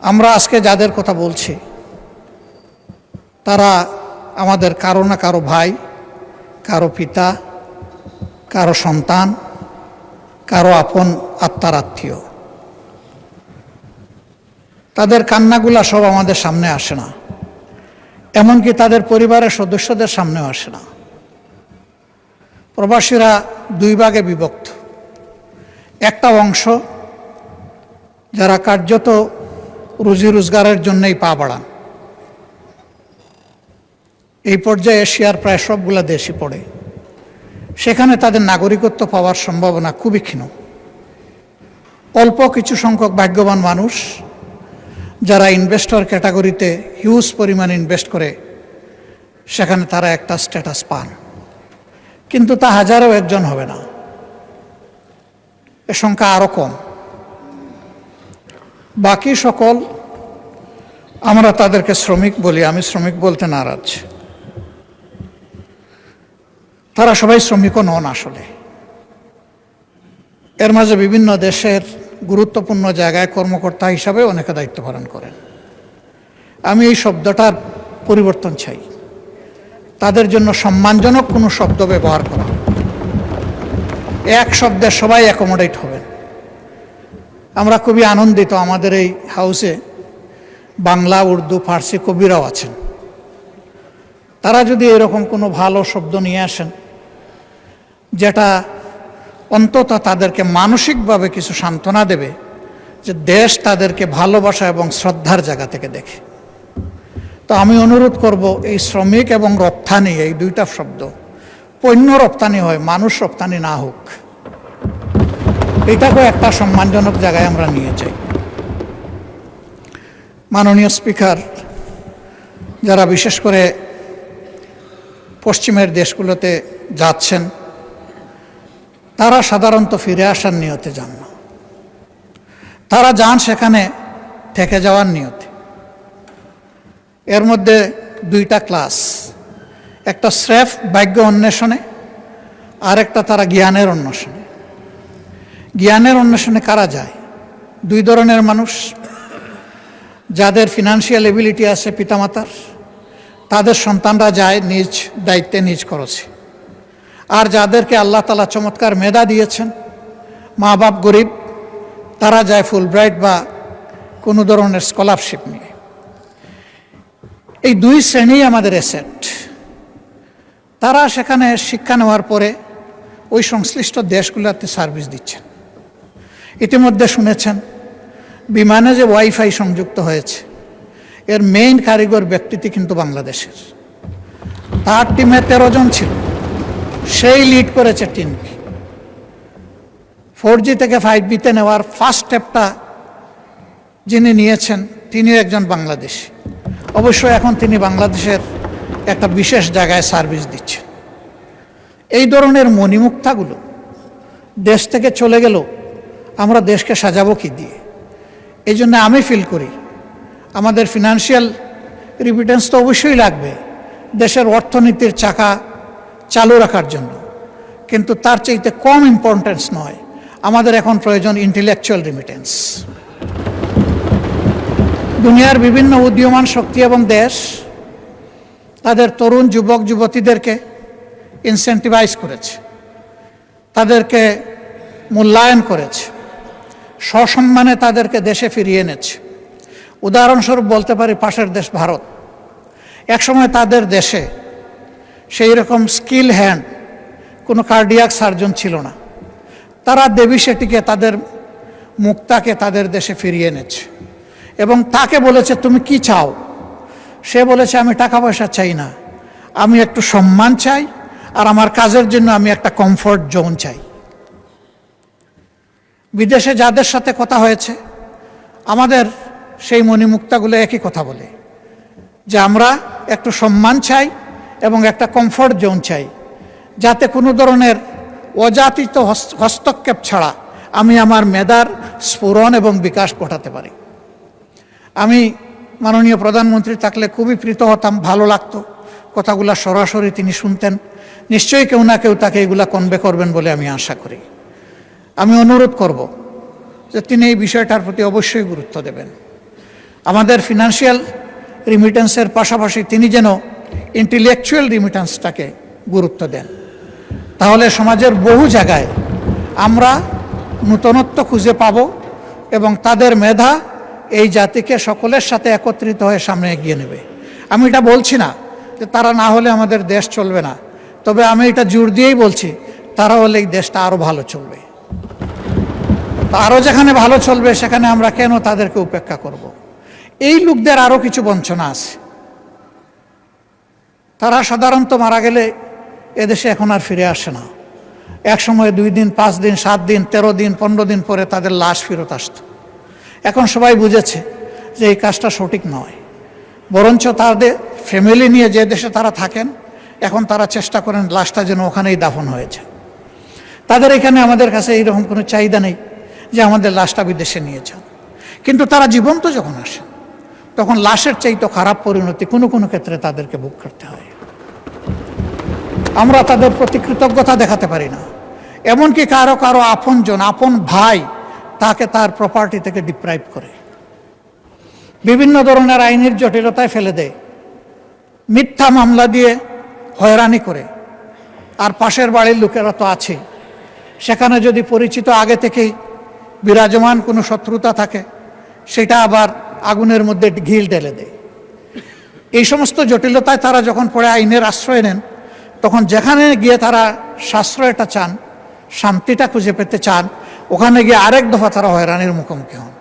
আমরা আজকে যাদের কথা বলছি তারা আমাদের কারো না কারো ভাই, কারো পিতা, কারো সন্তান, কারো আপন আত্মার আত্মীয়। তাদের কান্নাগুলা সব আমাদের সামনে আসে না, এমনকি তাদের পরিবারের সদস্যদের সামনেও আসে না। প্রবাসীরা দুই ভাগে বিভক্ত। একটা অংশ যারা কার্যত রুজি রোজগারের জন্যই পা বাড়ান, এই পর্যায়ে এশিয়ার প্রায় সবগুলা দেশই পড়ে, সেখানে তাদের নাগরিকত্ব পাওয়ার সম্ভাবনা খুবই ক্ষীণ। অল্প কিছু সংখ্যক ভাগ্যবান মানুষ যারা ইনভেস্টর ক্যাটাগরিতে হিউজ পরিমাণ ইনভেস্ট করে সেখানে তারা একটা স্ট্যাটাস পান, কিন্তু তা হাজারেও একজন হবে না, এ সংখ্যা আরও কম। বাকি সকল আমরা তাদেরকে শ্রমিক বলি, আমি শ্রমিক বলতে নারাজ। তারা সবাই শ্রমিকও নন আসলে। এর মাঝে বিভিন্ন দেশের গুরুত্বপূর্ণ জায়গায় কর্মকর্তা হিসাবে অনেকে দায়িত্ব পালন করেন। আমি এই শব্দটার পরিবর্তন চাই, তাদের জন্য সম্মানজনক কোনো শব্দ ব্যবহার করা। এক শব্দে সবাই অ্যাকোমোডেট হবেন। আমরা খুবই আনন্দিত আমাদের এই হাউসে বাংলা, উর্দু, ফার্সি কবিরাও আছেন। তারা যদি এরকম কোনো ভালো শব্দ নিয়ে আসেন যেটা অন্তত তাদেরকে মানসিকভাবে কিছু সান্ত্বনা দেবে, যে দেশ তাদেরকে ভালোবাসা এবং শ্রদ্ধার জায়গা থেকে দেখে, তো আমি অনুরোধ করব এই শ্রমিক এবং রপ্তানি, এই দুইটা শব্দ পণ্য রপ্তানি হয়, মানুষ রপ্তানি না হোক। এটাকেও একটা সম্মানজনক জায়গায় আমরা নিয়ে যাই। মাননীয় স্পিকার, যারা বিশেষ করে পশ্চিমের দেশগুলোতে যাচ্ছেন তারা সাধারণত ফিরে আসার নিয়তে যান না, তারা যান সেখানে থেকে যাওয়ার নিয়তে। এর মধ্যে দুইটা ক্লাস, একটা স্রেফ ভাগ্য অন্বেষণে আর একটা তারা জ্ঞানের অন্বেষণে। জ্ঞানের অন্বেষণে কারা যায়? দুই ধরনের মানুষ। যাদের ফিনান্সিয়াল এবিলিটি আছে পিতামাতার, তাদের সন্তানরা যায় নিজ দায়িত্বে নিজ খরচে। আর যাদেরকে আল্লাহ তাআলা চমৎকার মেধা দিয়েছেন, মা বাপ গরিব, তারা যায় ফুলব্রাইট বা কোনো ধরনের স্কলারশিপ নিয়ে। এই দুই শ্রেণী আমাদের অ্যাসেট। তারা সেখানে শিক্ষা নেওয়ার পরে ওই সংশ্লিষ্ট দেশগুলোতে সার্ভিস দিচ্ছেন। ইতিমধ্যে শুনেছেন বিমানে যে ওয়াইফাই সংযুক্ত হয়েছে, এর মেইন কারিগর ব্যক্তিটি কিন্তু বাংলাদেশের। তার টিমে 13 জন ছিল, সেই লিড করেছে টিমকে। 4G থেকে 5Gতে নেওয়ার ফার্স্ট স্টেপটা যিনি নিয়েছেন তিনিও একজন বাংলাদেশি। অবশ্য এখন তিনি বাংলাদেশের একটা বিশেষ জায়গায় সার্ভিস দিচ্ছেন। এই ধরনের মণিমুক্তাগুলো দেশ থেকে চলে গেল, আমরা দেশকে সাজাবো কি দিয়ে? এই জন্য আমি ফিল করি আমাদের ফিনান্সিয়াল রিমিটেন্স তো অবশ্যই লাগবে দেশের অর্থনীতির চাকা চালু রাখার জন্য, কিন্তু তার চাইতে কম ইম্পর্টেন্স নয়, আমাদের এখন প্রয়োজন ইন্টেলেকচুয়াল রিমিটেন্স। দুনিয়ার বিভিন্ন উদীয়মান শক্তি এবং দেশ তাদের তরুণ যুবক যুবতীদেরকে ইনসেন্টিভাইজ করেছে, তাদেরকে মূল্যায়ন করেছে, সসম্মানে তাদেরকে দেশে ফিরিয়ে এনেছে। উদাহরণস্বরূপ বলতে পারি পাশের দেশ ভারত। একসময় তাদের দেশে সেই রকম স্কিল হ্যান্ড কোনো কার্ডিয়াক সার্জন ছিল না। তারা দেবী শেঠিকে, তাদের মুক্তাকে তাদের দেশে ফিরিয়ে এনেছে এবং তাকে বলেছে তুমি কি চাও? সে বলেছে আমি টাকা পয়সা চাই না, আমি একটু সম্মান চাই, আর আমার কাজের জন্য আমি একটা কমফোর্ট জোন চাই। বিদেশে যাদের সাথে কথা হয়েছে আমাদের সেই মণিমুক্তাগুলো একই কথা বলে যে আমরা একটু সম্মান চাই এবং একটা কমফোর্ট জোন চাই, যাতে কোনো ধরনের অযাচিত হস্তক্ষেপ ছাড়া আমি আমার মেধার স্ফুরণ এবং বিকাশ ঘটাতে পারি। আমি মাননীয় প্রধানমন্ত্রী থাকলে খুবই প্রীত হতাম, ভালো লাগতো কথাগুলো সরাসরি তিনি শুনতেন। নিশ্চয়ই কেউ না কেউ তাকে এগুলা কনভে করবেন বলে আমি আশা করি। আমি অনুরোধ করব যে তিনি এই বিষয়টার প্রতি অবশ্যই গুরুত্ব দেবেন। আমাদের ফিনান্সিয়াল রিমিটেন্সের পাশাপাশি তিনি যেন ইন্টেলেকচুয়াল রিমিটেন্সটাকে গুরুত্ব দেন। তাহলে সমাজের বহু জায়গায় আমরা নূতনত্ব খুঁজে পাব এবং তাদের মেধা এই জাতিকে সকলের সাথে একত্রিত হয়ে সামনে এগিয়ে নেবে। আমি এটা বলছি না যে তারা না হলে আমাদের দেশ চলবে না, তবে আমি এটা জোর দিয়েই বলছি তারা হলে এই দেশটা আরও ভালো চলবে। আরও যেখানে ভালো চলবে সেখানে আমরা কেন তাদেরকে উপেক্ষা করব? এই লোকদের আরও কিছু বঞ্চনা আছে। তারা সাধারণত মারা গেলে এদেশে এখন আর ফিরে আসে না। এক সময় 2 দিন, 5 দিন, 7 দিন, 13 দিন, 15 দিন পরে তাদের লাশ ফেরত আসত। এখন সবাই বুঝেছে যে এই কাজটা সঠিক নয়, বরঞ্চ তাদের ফ্যামিলি নিয়ে যে দেশে তারা থাকেন এখন তারা চেষ্টা করেন লাশটা যেন ওখানেই দাফন হয়েছে। তাদের এখানে আমাদের কাছে এইরকম কোনো চাহিদা নেই যে আমাদের লাশটা বিদেশে নিয়ে যান। কিন্তু তারা জীবন্ত যখন আসেন তখন লাশের চাইতে খারাপ পরিণতি কোনো কোনো ক্ষেত্রে তাদেরকে ভোগ করতে হয়। আমরা তাদের প্রতি কৃতজ্ঞতা দেখাতে পারি না। এমনকি কারো কারো আপনজন, আপন ভাই তাকে তার প্রপার্টি থেকে ডিপ্রাইভ করে, বিভিন্ন ধরনের আইনের জটিলতায় ফেলে দেয়, মিথ্যা মামলা দিয়ে হয়রানি করে। আর পাশের বাড়ির লোকেরা তো আছে, সেখানে যদি পরিচিত আগে থেকেই বিরাজমান কোনো শত্রুতা থাকে সেটা আবার আগুনের মধ্যে ঘিল ঢেলে দেয়। এই সমস্ত জটিলতায় তারা যখন পড়ে আইনের আশ্রয় নেন, তখন যেখানে গিয়ে তারা সাশ্রয়টা চান, শান্তিটা খুঁজে পেতে চান, ওখানে গিয়ে আরেক দফা তারা হয়রানির মুখোমুখি হন।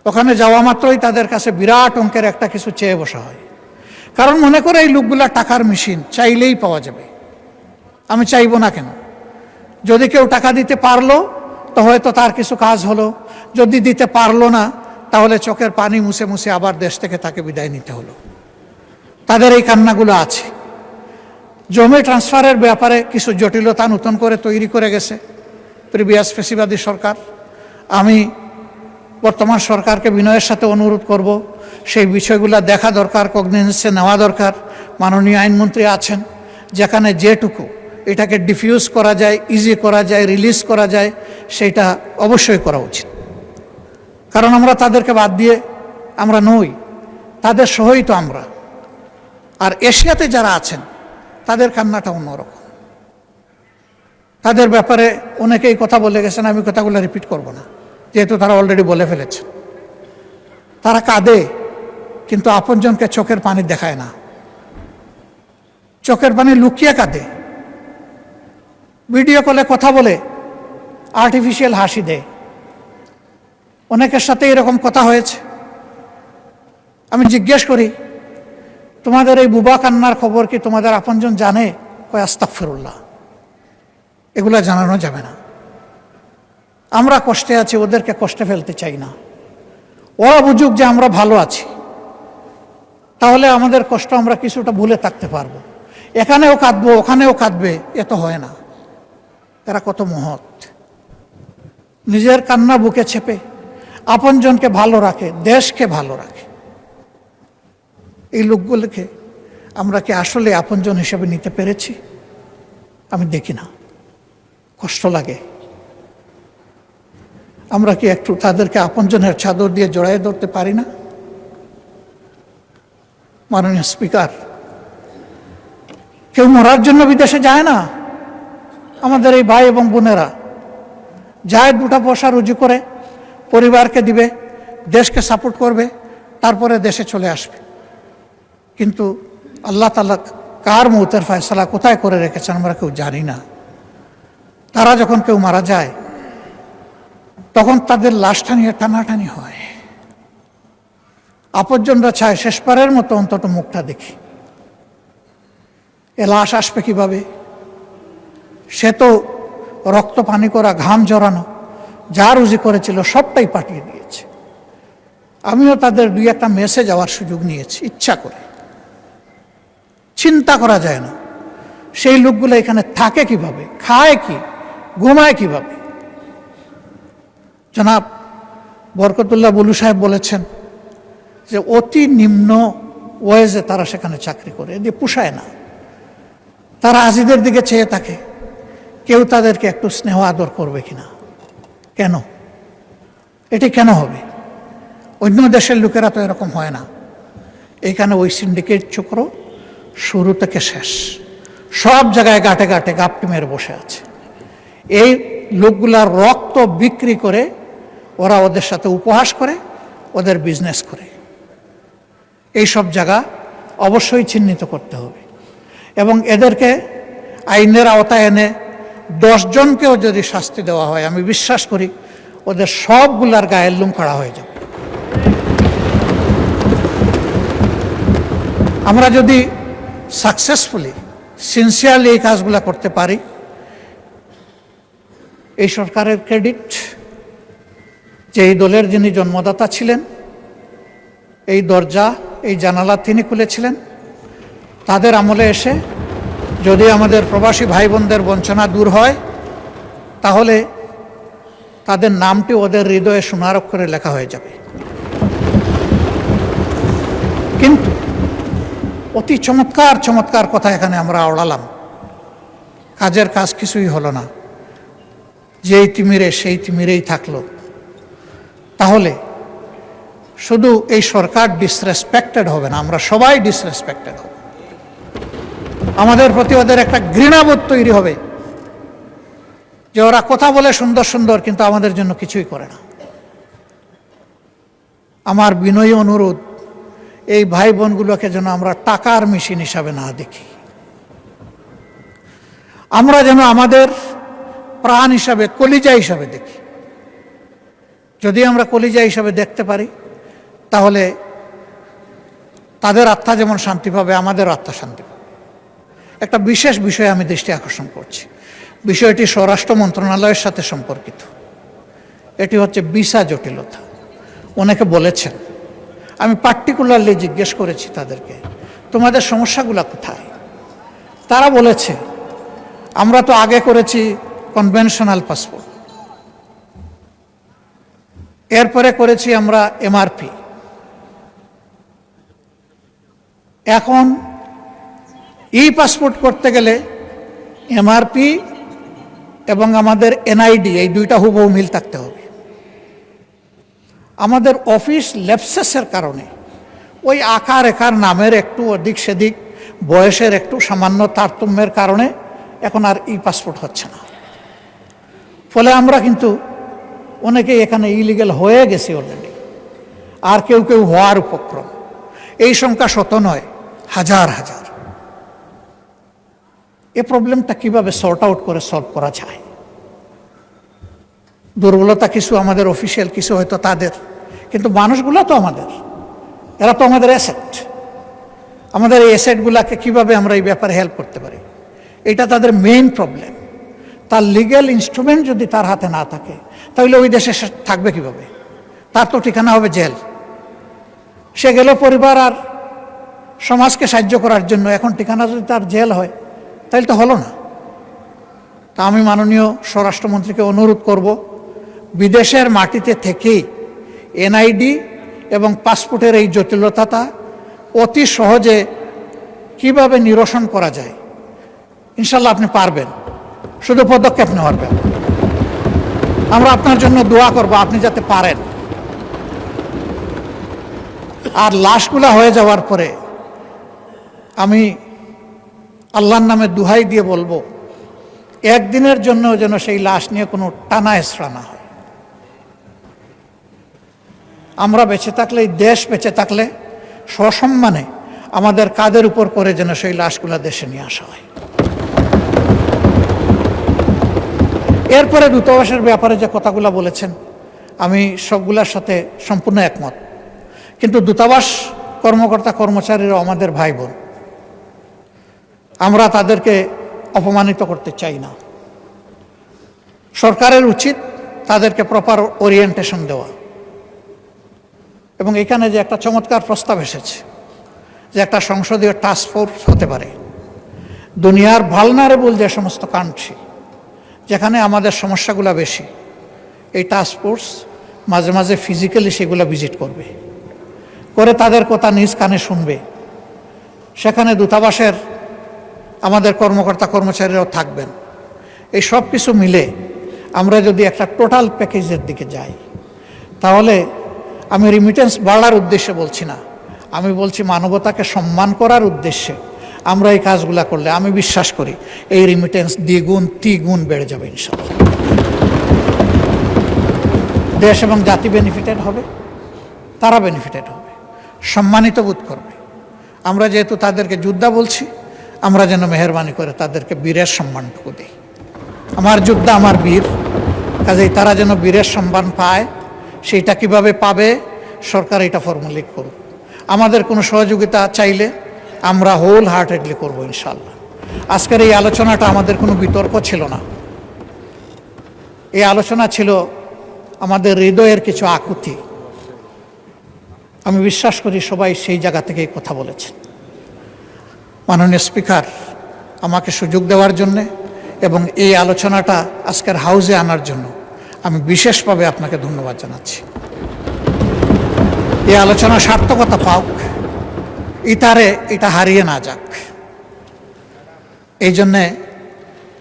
ওখানে যাওয়া মাত্রই তাদের কাছে বিরাট অঙ্কের একটা কিছু চেয়ে বসা হয়, কারণ মনে করে এই লোকগুলা টাকার মেশিন, চাইলেই পাওয়া যাবে। আমি চাইবো না কেন? যদি কেউ টাকা দিতে পারলো তো হয়তো তার কিছু কাজ হলো, যদি দিতে পারলো না তাহলে চোখের পানি মুছে মুছে আবার দেশ থেকে তাকে বিদায় নিতে হলো। তাদের এই কান্নাগুলো আছে। জমি ট্রান্সফারের ব্যাপারে কিছু জটিলতা নতুন করে তৈরি করে গেছে প্রিভিয়াস ফেসিবাদী সরকার। আমি বর্তমান সরকারকে বিনয়ের সাথে অনুরোধ করব, সেই বিষয়গুলো দেখা দরকার, কগনিজেন্সে নেওয়া দরকার। মাননীয় আইনমন্ত্রী আছেন, যেখানে যেটুকু এটাকে ডিফিউজ করা যায়, ইজি করা যায়, রিলিজ করা যায়, সেটা অবশ্যই করা উচিত। কারণ আমরা তাদেরকে বাদ দিয়ে আমরা নই, তাদের সহই তো আমরা। আর এশিয়াতে যারা আছেন তাদের কান্নাটা অন্যরকম। তাদের ব্যাপারে অনেকেই কথা বলে গেছেন, আমি কথাগুলো রিপিট করব না, যেহেতু তারা অলরেডি বলে ফেলেছে। তারা কাঁদে কিন্তু আপনজনকে চোখের পানি দেখায় না, চোখের পানি লুকিয়ে কাঁদে। ভিডিও কলে কথা বলে আর্টিফিশিয়াল হাসি দেয়। অনেকের সাথে এরকম কথা হয়েছে। আমি জিজ্ঞেস করি, তোমাদের এই বুবা কান্নার খবর কি তোমাদের আপনজন জানে? কয় আস্তাগফিরুল্লাহ, এগুলা জানানো যাবে না। আমরা কষ্টে আছি, ওদেরকে কষ্টে ফেলতে চাই না। ওরা বুঝুক যে আমরা ভালো আছি, তাহলে আমাদের কষ্ট আমরা কিছুটা ভুলে থাকতে পারবো। এখানেও কাঁদবো, ওখানেও কাঁদবে, এ তো হয় না। এরা কত মহৎ, নিজের কান্না বুকে চেপে আপনজনকে ভালো রাখে, দেশকে ভালো রাখে। এই লোকগুলোকে আমরা কি আসলে আপনজন হিসেবে নিতে পেরেছি? আমি দেখি না, কষ্ট লাগে। আমরা কি একটু তাদেরকে আপনজনের চাদর দিয়ে জড়াই ধরতে পারি না? মাননীয় স্পিকার, কেউ মরার জন্য বিদেশে যায় না। আমাদের এই ভাই এবং বোনেরা যায়, 2টা পয়সা রুজি করে পরিবারকে দিবে, দেশকে সাপোর্ট করবে, তারপরে দেশে চলে আসবে। কিন্তু আল্লাহ তাআলা কার মৌতের ফয়সালা কোথায় করে রেখেছেন আমরা কেউ জানি না। তারা যখন কেউ মারা যায় তখন তাদের লাশটা নিয়ে টানাটানি হয়। আপনজনরা চায় শেষবারের মতো অন্তত মুখটা দেখি। এ লাশ আসবে কিভাবে? সে তো রক্ত পানি করা, ঘাম জড়ানো, যা রুজি করেছিল সবটাই পাঠিয়ে দিয়েছে। আমিও তাদের 2-1টা মেসে যাওয়ার সুযোগ নিয়েছি ইচ্ছা করে। চিন্তা করা যায় না সেই লোকগুলো এখানে থাকে কিভাবে, খায় কি, ঘুমায় কিভাবে। জনাব বরকতুল্লাহ বুলু সাহেব বলেছেন যে অতি নিম্ন ওয়েজে তারা সেখানে চাকরি করে, এদিকে পোষায় না। তারা আজিদের দিকে চেয়ে থাকে, কেউ তাদেরকে একটু স্নেহ আদর করবে কিনা। কেন? এটি কেন হবে? অন্য দেশের লোকেরা তো এরকম হয় না। এইখানে ওই সিন্ডিকেট চক্র শুরু থেকে শেষ সব জায়গায় গাঁটে গাঁটে গাপটি মেরে বসে আছে। এই লোকগুলার রক্ত বিক্রি করে ওরা ওদের সাথে উপহাস করে, ওদের বিজনেস করে। এই সব জায়গা অবশ্যই চিহ্নিত করতে হবে এবং এদেরকে আইনের আওতায় এনে 10 জনকেও যদি শাস্তি দেওয়া হয়, আমি বিশ্বাস করি ওদের সবগুলার গায়ের লোম খাড়া হয়ে যাবে। আমরা যদি সাকসেসফুলি সিনসিয়ারলি এই কাজগুলো করতে পারি, এই সরকারের ক্রেডিট যে এই দলের যিনি জন্মদাতা ছিলেন, এই দরজা এই জানালা তিনি খুলেছিলেন। তাদের আমলে এসে যদি আমাদের প্রবাসী ভাই বোনদের বঞ্চনা দূর হয়, তাহলে তাদের নামটি ওদের হৃদয়ে সোনার অক্ষরে লেখা হয়ে যাবে। কিন্তু অতি চমৎকার চমৎকার কথা এখানে আমরা আওড়ালাম, কাজের কাজ কিছুই হলো না। যেই তিমিরে সেই তিমিরেই থাকলো। তাহলে শুধু এই সরকার ডিসরেসপেক্টেড হবে না, আমরা সবাই ডিসরেসপেক্টেড হব। আমাদের প্রতি ওদের একটা ঘৃণাবোধ তৈরি হবে যে ওরা কথা বলে সুন্দর সুন্দর, কিন্তু আমাদের জন্য কিছুই করে না। আমার বিনয়ী অনুরোধ, এই ভাই বোনগুলোকে যেন আমরা টাকার মেশিন হিসাবে না দেখি, আমরা যেন আমাদের প্রাণ হিসাবে, কলিজা হিসাবে দেখি। যদি আমরা কলিজা হিসাবে দেখতে পারি, তাহলে তাদের আত্মা যেমন শান্তি পাবে, আমাদের আত্মা শান্তি পাবে। একটা বিশেষ বিষয়ে আমি দৃষ্টি আকর্ষণ করছি। বিষয়টি স্বরাষ্ট্র মন্ত্রণালয়ের সাথে সম্পর্কিত। এটি হচ্ছে ভিসা জটিলতা। অনেকে বলেছেন, আমি পার্টিকুলারলি জিজ্ঞেস করেছি তাদেরকে, তোমাদের সমস্যাগুলো কোথায়? তারা বলেছে, আমরা তো আগে করেছি কনভেনশনাল পাসপোর্ট, এরপরে করেছি আমরা এমআরপি, এখন ই পাসপোর্ট করতে গেলে এমআরপি এবং আমাদের এনআইডি এই দুইটা হুবহু মিল থাকতে হবে। আমাদের অফিস ল্যাপসেসের কারণে ওই আকার একার নামের একটু অধিক সেদিক, বয়সের একটু সামান্য তারতম্যের কারণে এখন আর ই পাসপোর্ট হচ্ছে না। ফলে আমরা কিন্তু অনেকেই এখানে ইলিগেল হয়ে গেছি অলরেডি, আর কেউ কেউ হওয়ার উপক্রম। এই সংখ্যা শত নয়, হাজার হাজার। এই প্রবলেমটা কিভাবে সর্ট আউট করে সলভ করা যায়? দুর্বলতা কিছু আমাদের অফিসিয়াল, কিছু হয়তো তাদের, কিন্তু মানুষগুলো তো আমাদের, এরা তো আমাদের অ্যাসেট। আমাদের এই অ্যাসেটগুলোকে কীভাবে আমরা এই ব্যাপারে হেল্প করতে পারি, এটা তাদের মেইন প্রবলেম। তার লিগ্যাল ইনস্ট্রুমেন্ট যদি তার হাতে না থাকে, তাহলে ওই দেশে থাকবে কিভাবে? তার তো ঠিকানা হবে জেল। সে গেল পরিবার আর সমাজকে সাহায্য করার জন্য, এখন ঠিকানা যদি তার জেল হয়, তাহলে তো হলো না। তা আমি মাননীয় স্বরাষ্ট্রমন্ত্রীকে অনুরোধ করব, বিদেশের মাটিতে থেকেই এনআইডি এবং পাসপোর্টের এই জটিলতাটা অতি সহজে কিভাবে নিরসন করা যায়, ইনশাল্লাহ আপনি পারবেন, শুধু পদক্ষেপ নেওয়ার ব্যাপার। আমরা আপনার জন্য দোয়া করব, আপনি যাতে পারেন। আর লাশগুলা হয়ে যাওয়ার পরে আমি আল্লাহর নামে দুহাই দিয়ে বলবো, একদিনের জন্য যেন সেই লাশ নিয়ে কোনো টানা হেঁচড়া না হয়। আমরা বেঁচে থাকলে, এই দেশ বেঁচে থাকলে সসম্মানে আমাদের কাঁধের উপর করে যেন সেই লাশগুলা দেশে নিয়ে আসা হয়। এরপরে দূতাবাসের ব্যাপারে যে কথাগুলো বলেছেন, আমি সবগুলোর সাথে সম্পূর্ণ একমত। কিন্তু দূতাবাস কর্মকর্তা কর্মচারীরা আমাদের ভাই বোন, আমরা তাদেরকে অপমানিত করতে চাই না। সরকারের উচিত তাদেরকে প্রপার ওরিয়েন্টেশন দেওয়া। এবং এখানে যে একটা চমৎকার প্রস্তাব এসেছে যে একটা সংসদীয় টাস্ক ফোর্স হতে পারে, দুনিয়ার ভালনারেবল যে সমস্ত কান্ট্রি যেখানে আমাদের সমস্যাগুলো বেশি, এই টাস্ক ফোর্স মাঝে মাঝে ফিজিক্যালি সেগুলো ভিজিট করবে, করে তাদের কথা নিজ কানে শুনবে। সেখানে দূতাবাসের আমাদের কর্মকর্তা কর্মচারীরাও থাকবেন। এই সব কিছু মিলে আমরা যদি একটা টোটাল প্যাকেজের দিকে যাই, তাহলে আমি রিমিটেন্স বাড়ার উদ্দেশ্যে বলছি না, আমি বলছি মানবতাকে সম্মান করার উদ্দেশ্যে আমরা এই কাজগুলো করলে আমি বিশ্বাস করি এই রিমিটেন্স দ্বিগুণ তিগুণ বেড়ে যাবে ইনশাআল্লাহ। দেশ এবং জাতি বেনিফিটেড হবে, তারা বেনিফিটেড হবে, সম্মানিত বোধ করবে। আমরা যেহেতু তাদেরকে যোদ্ধা বলছি, আমরা যেন মেহেরবানি করে তাদেরকে বীরের সম্মানটুকু দিই। আমার যোদ্ধা আমার বীর, কাজেই তারা যেন বীরের সম্মান পায়। সেইটা কিভাবে পাবে, সরকার এটা ফর্মুলেট করুক। আমাদের কোনো সহযোগিতা চাইলে আমরা হোল হার্টেডলি করবো ইনশাআল্লাহ। আজকের এই আলোচনাটা আমাদের কোনো বিতর্ক ছিল না, এই আলোচনা ছিল আমাদের হৃদয়ের কিছু আকুতি। আমি বিশ্বাস করি সবাই সেই জায়গা থেকেই কথা বলেছেন। মাননীয় স্পিকার আমাকে সুযোগ দেওয়ার জন্যে এবং এই আলোচনাটা আজকের হাউজে আনার জন্য আমি বিশেষভাবে আপনাকে ধন্যবাদ জানাচ্ছি। এই আলোচনা সার্থকতা পাওক, ইতারে এটা হারিয়ে না যাক, এই জন্যে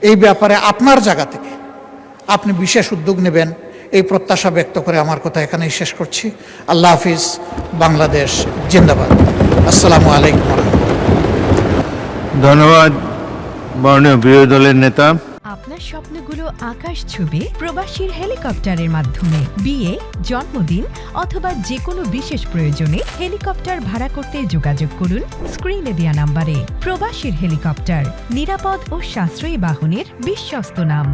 এই ব্যাপারে আপনার জায়গা থেকে আপনি বিশেষ উদ্যোগ নেবেন, এই প্রত্যাশা ব্যক্ত করে আমার কথা এখানেই শেষ করছি। আল্লাহ হাফিজ, বাংলাদেশ জিন্দাবাদ। আসসালামু আলাইকুম। ধন্যবাদ মাননীয় বিরোধী দলের নেতা। আপনার স্বপ্নগুলো আকাশ ছুবে প্রবাসীর হেলিকপ্টারের মাধ্যমে। বিয়ে, জন্মদিন অথবা যে কোনো বিশেষ প্রয়োজনে হেলিকপ্টার ভাড়া করতে যোগাযোগ করুন স্ক্রিনে দেয়া নাম্বারে। প্রবাসীর হেলিকপ্টার, নিরাপদ ও সাশ্রয়ী বাহনের বিশ্বস্ত নাম।